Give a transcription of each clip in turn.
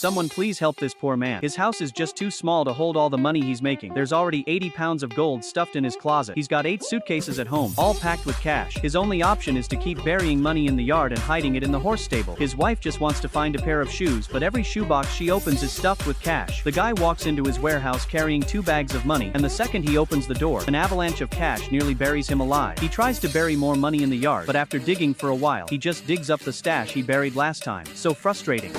Someone please help this poor man. His house is just too small to hold all the money he's making. There's already 80 pounds of gold stuffed in his closet. He's got 8 suitcases at home, all packed with cash. His only option is to keep burying money in the yard and hiding it in the horse stable. His wife just wants to find a pair of shoes, but every shoebox she opens is stuffed with cash. The guy walks into his warehouse carrying 2 bags of money, and the second he opens the door, an avalanche of cash nearly buries him alive. He tries to bury more money in the yard, but after digging for a while, he just digs up the stash he buried last time. So frustrating.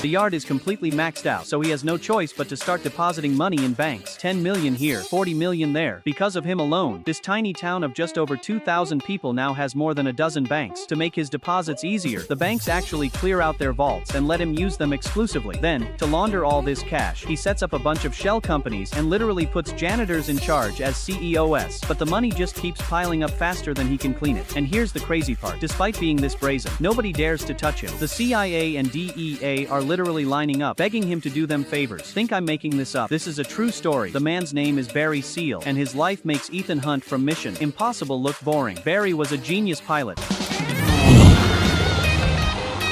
The yard is completely maxed out, so he has no choice but to start depositing money in banks. 10 million here, 40 million there. Because of him alone, this tiny town of just over 2,000 people now has more than a dozen banks. To make his deposits easier, the banks actually clear out their vaults and let him use them exclusively. Then, to launder all this cash, he sets up a bunch of shell companies and literally puts janitors in charge as CEOs. But the money just keeps piling up faster than he can clean it. And here's the crazy part. Despite being this brazen, nobody dares to touch him. The CIA and DEA are literally lining up, begging him to do them favors. Think I'm making this up? This is a true story. The man's name is Barry Seal, and his life makes Ethan Hunt from Mission Impossible look boring. Barry was a genius pilot.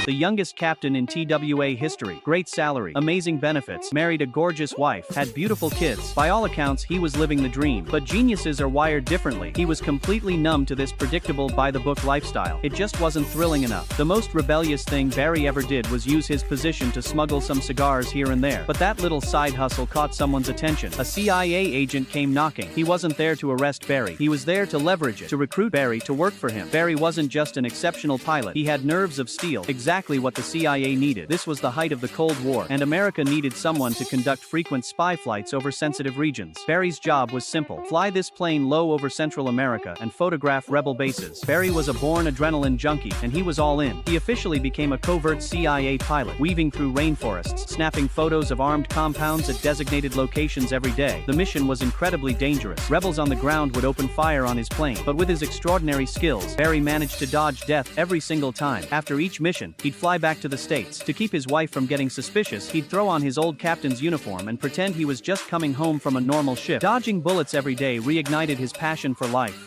The youngest captain in TWA history. Great salary, amazing benefits, married a gorgeous wife, had beautiful kids. By all accounts, he was living the dream. But geniuses are wired differently. He was completely numb to this predictable by-the-book lifestyle. It just wasn't thrilling enough. The most rebellious thing Barry ever did was use his position to smuggle some cigars here and there. But that little side hustle caught someone's attention. A CIA agent came knocking. He wasn't there to arrest Barry. He was there to leverage it, to recruit Barry to work for him. Barry wasn't just an exceptional pilot. He had nerves of steel. Exactly what the CIA needed. This was the height of the Cold War, and America needed someone to conduct frequent spy flights over sensitive regions. Barry's job was simple. Fly this plane low over Central America and photograph rebel bases. Barry was a born adrenaline junkie, and he was all in. He officially became a covert CIA pilot, weaving through rainforests, snapping photos of armed compounds at designated locations every day. The mission was incredibly dangerous. Rebels on the ground would open fire on his plane, but with his extraordinary skills, Barry managed to dodge death every single time. After each mission, he'd fly back to the States. To keep his wife from getting suspicious, he'd throw on his old captain's uniform and pretend he was just coming home from a normal shift. Dodging bullets every day reignited his passion for life.